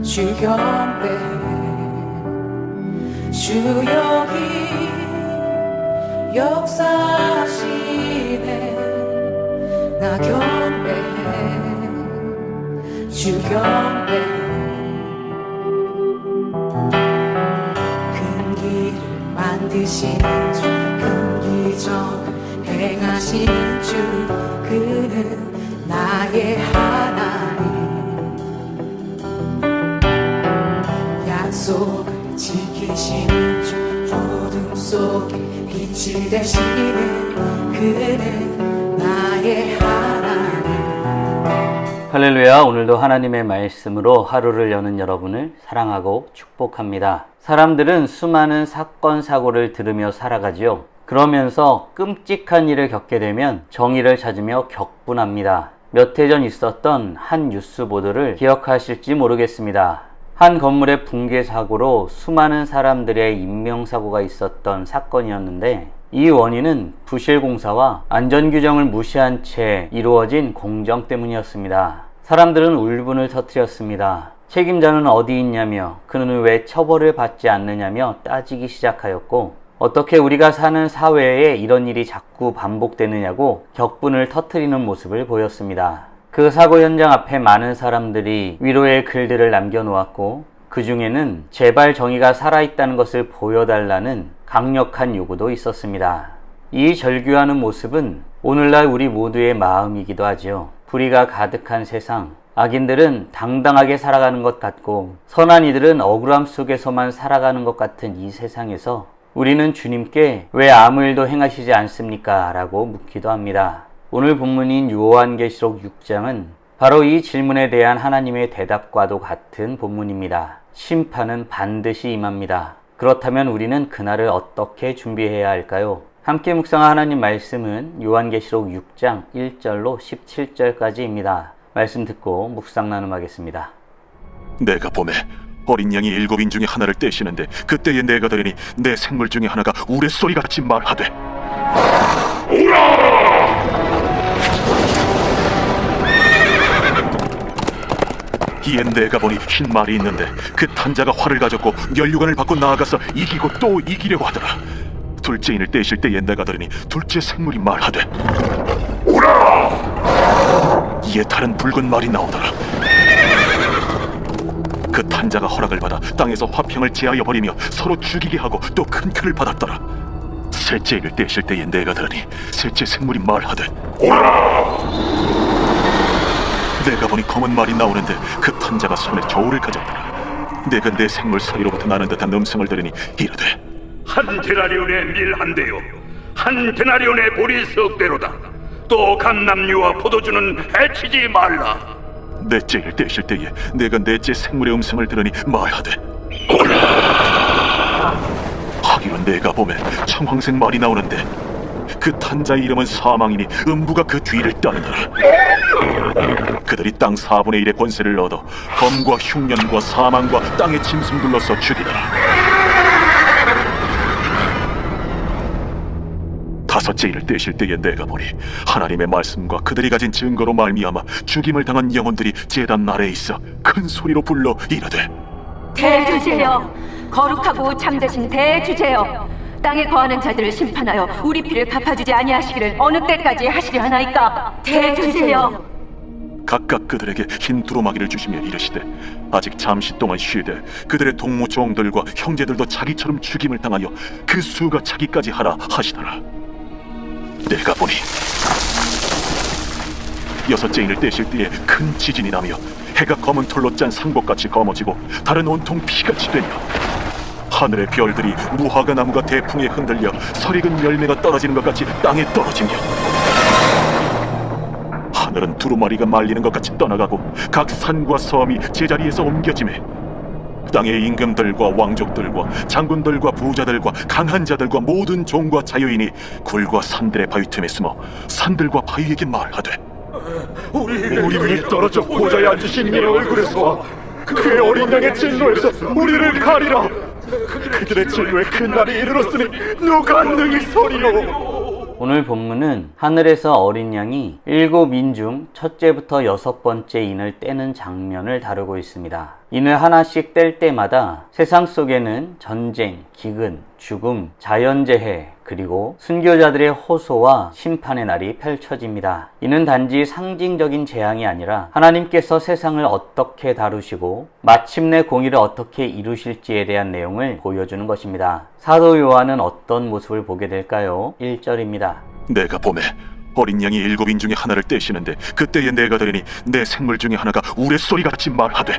주경배 주여기 역사시네 나 경배해 주경배 큰 길을 만드신 주 큰 기적 행하신 주 그는 나의 하나님 약속을 지키시는 주 어둠 속에 빛이 되시는 그는 나의 하나님. 할렐루야. 오늘도 하나님의 말씀으로 하루를 여는 여러분을 사랑하고 축복합니다. 사람들은 수많은 사건 사고를 들으며 살아가지요. 그러면서 끔찍한 일을 겪게 되면 정의를 찾으며 격분합니다. 몇 해 전 있었던 한 뉴스 보도를 기억하실지 모르겠습니다. 한 건물의 붕괴 사고로 수많은 사람들의 인명사고가 있었던 사건이었는데 이 원인은 부실공사와 안전규정을 무시한 채 이루어진 공정 때문이었습니다. 사람들은 울분을 터뜨렸습니다. 책임자는 어디 있냐며 그는 왜 처벌을 받지 않느냐며 따지기 시작하였고 어떻게 우리가 사는 사회에 이런 일이 자꾸 반복되느냐고 격분을 터뜨리는 모습을 보였습니다. 그 사고 현장 앞에 많은 사람들이 위로의 글들을 남겨놓았고 그 중에는 제발 정의가 살아있다는 것을 보여달라는 강력한 요구도 있었습니다. 이 절규하는 모습은 오늘날 우리 모두의 마음이기도 하지요. 불의가 가득한 세상, 악인들은 당당하게 살아가는 것 같고 선한 이들은 억울함 속에서만 살아가는 것 같은 이 세상에서 우리는 주님께 왜 아무 일도 행하시지 않습니까? 라고 묻기도 합니다. 오늘 본문인 요한계시록 6장은 바로 이 질문에 대한 하나님의 대답과도 같은 본문입니다. 심판은 반드시 임합니다. 그렇다면 우리는 그날을 어떻게 준비해야 할까요? 함께 묵상한 하나님 말씀은 요한계시록 6장 1절로 17절까지입니다. 말씀 듣고 묵상 나눔하겠습니다. 내가 보매 어린 양이 7인 중에 하나를 떼시는데 그때에 내가 들으니 내 생물 중에 하나가 우레소리같이 말하되 오라! 이에 내가 보니 흰 말이 있는데 그 탄자가 활을 가졌고 면류관을 받고 나아가서 이기고 또 이기려고 하더라. 둘째 인을 떼실 때에 내가 들으니 둘째 생물이 말하되 오라! 이에 다른 붉은 말이 나오더라. 그 탄자가 허락을 받아 땅에서 화평을 제하여 버리며 서로 죽이게 하고 또 큰 표를 받았더라. 셋째 인을 떼실 때에 내가 들으니 셋째 생물이 말하되 오라! 내가 보니 검은 말이 나오는데 그 탄자가 손에 저울을 가졌더라. 내가 내 생물 사이로부터 나는 듯한 음성을 들으니 이르되 한 데나리온의 밀 한 대요 한 데나리온의 보리 석 대로다. 또 감람류와 포도주는 해치지 말라. 넷째 인을 떼실 때에 내가 넷째 생물의 음성을 들으니 말하되 오라! 하기로 내가 보매 청황색 말이 나오는데 그 탄자의 이름은 사망이니 음부가 그 뒤를 따르더라. 그들이 땅 4분의 1의 권세를 얻어 검과 흉년과 사망과 땅의 짐승 둘러서 죽이더라. 다섯째 인을 떼실 때에 내가 보니 하나님의 말씀과 그들이 가진 증거로 말미암아 죽임을 당한 영혼들이 제단 아래에 있어 큰 소리로 불러 이르되 대주제여, 거룩하고 참되신 대주제여, 땅에 거하는 자들을 심판하여 우리 피를 갚아주지 아니하시기를 어느 때까지 하시려 하나이까. 대주제여. 각각 그들에게 흰 두루마기를 주시며 이르시되 아직 잠시 동안 쉬되 그들의 동무 종들과 형제들도 자기처럼 죽임을 당하여 그 수가 차기까지 하라 하시더라. 내가 보니 여섯째 인을 떼실 때에 큰 지진이 나며 해가 검은 털로 짠 상복같이 검어지고 달은 온통 피같이 되며 하늘의 별들이 무화과 나무가 대풍에 흔들려 설익은 열매가 떨어지는 것 같이 땅에 떨어지며 하늘은 두루마리가 말리는 것 같이 떠나가고 각 산과 섬이 제자리에서 옮겨지매 땅의 임금들과 왕족들과 장군들과 부자들과 강한 자들과 모든 종과 자유인이 굴과 산들의 바위 틈에 숨어 산들과 바위에게 말하되 우리 위에 떨어져 보좌에 앉으신 이의 얼굴에서 그의 어린 양의 진노에서 우리를 가리라. 그들의 진노에 큰 날이 이르렀으니 누가 능히 서리요. 오늘 본문은 하늘에서 어린 양이 7인 중 첫째부터 6번째 인을 떼는 장면을 다루고 있습니다. 인을 하나씩 뗄 때마다 세상 속에는 전쟁, 기근, 죽음, 자연재해, 그리고 순교자들의 호소와 심판의 날이 펼쳐집니다. 이는 단지 상징적인 재앙이 아니라 하나님께서 세상을 어떻게 다루시고 마침내 공의를 어떻게 이루실지에 대한 내용을 보여주는 것입니다. 사도 요한은 어떤 모습을 보게 될까요? 1절입니다. 내가 봄에 어린 양이 7인 중에 하나를 떼시는데 그때에 내가 들으니 내 생물 중에 하나가 우레소리같이 말하되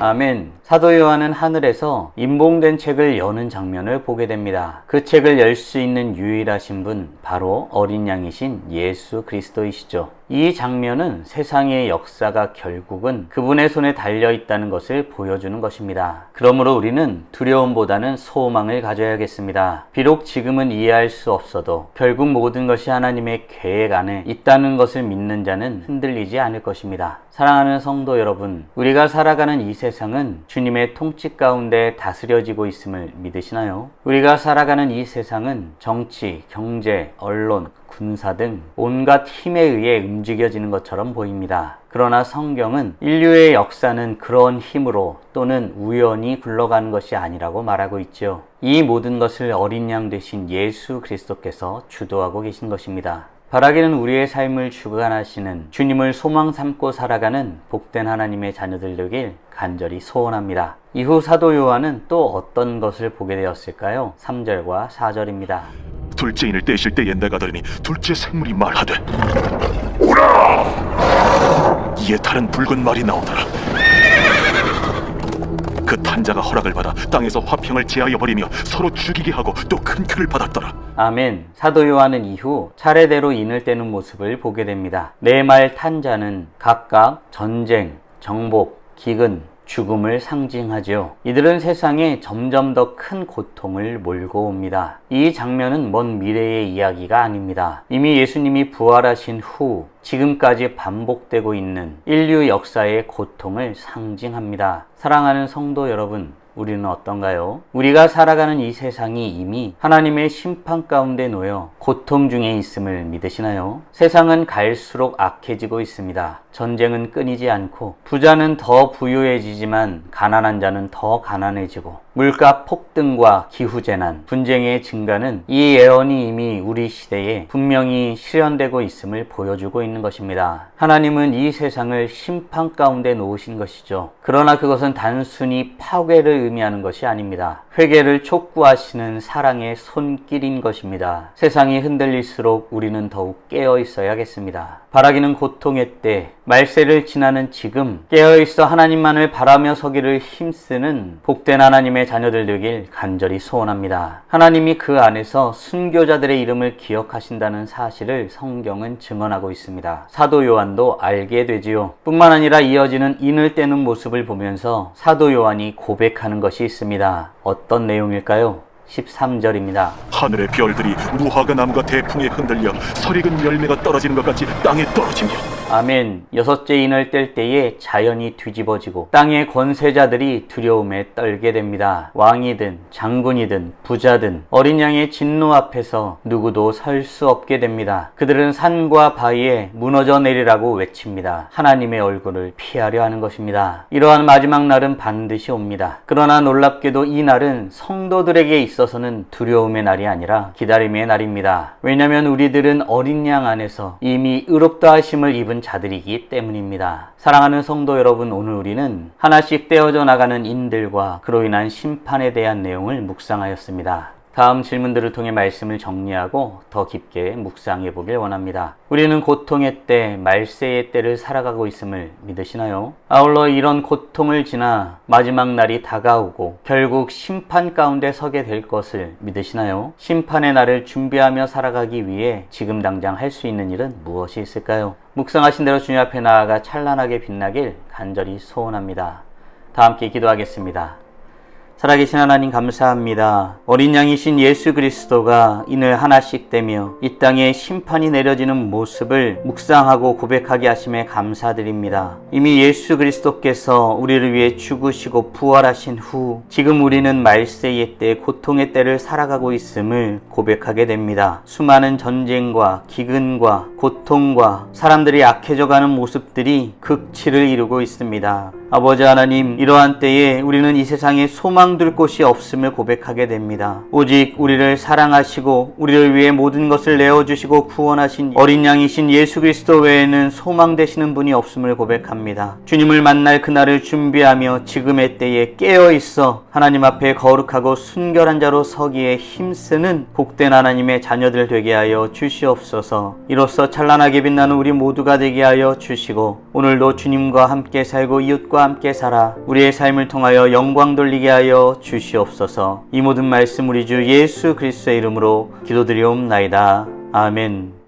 아멘. 사도 요한은 하늘에서 임봉된 책을 여는 장면을 보게 됩니다. 그 책을 열 수 있는 유일하신 분, 바로 어린 양이신 예수 그리스도이시죠. 이 장면은 세상의 역사가 결국은 그분의 손에 달려 있다는 것을 보여주는 것입니다. 그러므로 우리는 두려움보다는 소망을 가져야겠습니다. 비록 지금은 이해할 수 없어도 결국 모든 것이 하나님의 계획 안에 있다는 것을 믿는 자는 흔들리지 않을 것입니다. 사랑하는 성도 여러분, 우리가 살아가는 이 세상은 주님의 통치 가운데 다스려지고 있음을 믿으시나요? 우리가 살아가는 이 세상은 정치, 경제, 언론, 군사 등 온갖 힘에 의해 움직여지는 것처럼 보입니다. 그러나 성경은 인류의 역사는 그런 힘으로 또는 우연히 굴러가는 것이 아니라고 말하고 있죠. 이 모든 것을 어린 양 되신 예수 그리스도께서 주도하고 계신 것입니다. 바라기는 우리의 삶을 주관하시는 주님을 소망 삼고 살아가는 복된 하나님의 자녀들 되길 간절히 소원합니다. 이후 사도 요한은 또 어떤 것을 보게 되었을까요? 3절과 4절입니다. 둘째 인을 떼실 때에 내가 들으니 둘째 생물이 말하되 오라! 이에 다른 붉은 말이 나오더라. 그 탄자가 허락을 받아 땅에서 화평을 제하여 버리며 서로 죽이게 하고 또 큰 표를 받았더라. 아멘. 사도 요한은 이후 차례대로 인을 떼는 모습을 보게 됩니다. 네 말 탄자는 각각 전쟁, 정복, 기근, 죽음을 상징하죠. 이들은 세상에 점점 더 큰 고통을 몰고 옵니다. 이 장면은 먼 미래의 이야기가 아닙니다. 이미 예수님이 부활하신 후 지금까지 반복되고 있는 인류 역사의 고통을 상징합니다. 사랑하는 성도 여러분, 우리는 어떤가요? 우리가 살아가는 이 세상이 이미 하나님의 심판 가운데 놓여 고통 중에 있음을 믿으시나요? 세상은 갈수록 악해지고 있습니다. 전쟁은 끊이지 않고 부자는 더 부유해지지만 가난한 자는 더 가난해지고 물가 폭등과 기후재난, 분쟁의 증가는 이 예언이 이미 우리 시대에 분명히 실현되고 있음을 보여주고 있는 것입니다. 하나님은 이 세상을 심판 가운데 놓으신 것이죠. 그러나 그것은 단순히 파괴를 의미하는 것이 아닙니다. 회개를 촉구하시는 사랑의 손길인 것입니다. 세상이 흔들릴수록 우리는 더욱 깨어 있어야겠습니다. 바라기는 고통의 때, 말세를 지나는 지금 깨어 있어 하나님만을 바라며 서기를 힘쓰는 복된 하나님의 자녀들 되길 간절히 소원합니다. 하나님이 그 안에서 순교자들의 이름을 기억하신다는 사실을 성경은 증언하고 있습니다. 사도 요한도 알게 되지요. 뿐만 아니라 이어지는 인을 떼는 모습을 보면서 사도 요한이 고백하는 것이 있습니다. 어떤 내용일까요? 13절입니다. 하늘의 별들이 무화과 나무가 대풍에 흔들려 설익은 열매가 떨어지는 것 같이 땅에 떨어지며 아멘. 6째 인을 뗄 때에 자연이 뒤집어지고 땅의 권세자들이 두려움에 떨게 됩니다. 왕이든 장군이든 부자든 어린 양의 진노 앞에서 누구도 설 수 없게 됩니다. 그들은 산과 바위에 무너져 내리라고 외칩니다. 하나님의 얼굴을 피하려 하는 것입니다. 이러한 마지막 날은 반드시 옵니다. 그러나 놀랍게도 이 날은 성도들에게 있어서는 두려움의 날이 아니라 기다림의 날입니다. 왜냐하면 우리들은 어린 양 안에서 이미 의롭다 하심을 입은 자들이기 때문입니다. 사랑하는 성도 여러분, 오늘 우리는 하나씩 떼어져 나가는 인들과 그로 인한 심판에 대한 내용을 묵상하였습니다. 다음 질문들을 통해 말씀을 정리하고 더 깊게 묵상해 보길 원합니다. 우리는 고통의 때, 말세의 때를 살아가고 있음을 믿으시나요? 아울러 이런 고통을 지나 마지막 날이 다가오고 결국 심판 가운데 서게 될 것을 믿으시나요? 심판의 날을 준비하며 살아가기 위해 지금 당장 할 수 있는 일은 무엇이 있을까요? 묵상하신 대로 주님 앞에 나아가 찬란하게 빛나길 간절히 소원합니다. 다 함께 기도하겠습니다. 살아계신 하나님 감사합니다. 어린 양이신 예수 그리스도가 인을 하나씩 떼며 이 땅에 심판이 내려지는 모습을 묵상하고 고백하게 하심에 감사드립니다. 이미 예수 그리스도께서 우리를 위해 죽으시고 부활하신 후 지금 우리는 말세의 때, 고통의 때를 살아가고 있음을 고백하게 됩니다. 수많은 전쟁과 기근과 고통과 사람들이 약해져가는 모습들이 극치를 이루고 있습니다. 아버지 하나님, 이러한 때에 우리는 이 세상에 소망 둘 곳이 없음을 고백하게 됩니다. 오직 우리를 사랑하시고 우리를 위해 모든 것을 내어주시고 구원하신 어린 양이신 예수 그리스도 외에는 소망 되시는 분이 없음을 고백합니다. 주님을 만날 그날을 준비하며 지금의 때에 깨어있어 하나님 앞에 거룩하고 순결한 자로 서기에 힘쓰는 복된 하나님의 자녀들 되게 하여 주시옵소서. 이로써 찬란하게 빛나는 우리 모두가 되게 하여 주시고 오늘도 주님과 함께 살고 이웃과 함께 살아 우리의 삶을 통하여 영광 돌리게 하여 주시옵소서. 이 모든 말씀 우리 주 예수 그리스도의 이름으로 기도드리옵나이다. 아멘.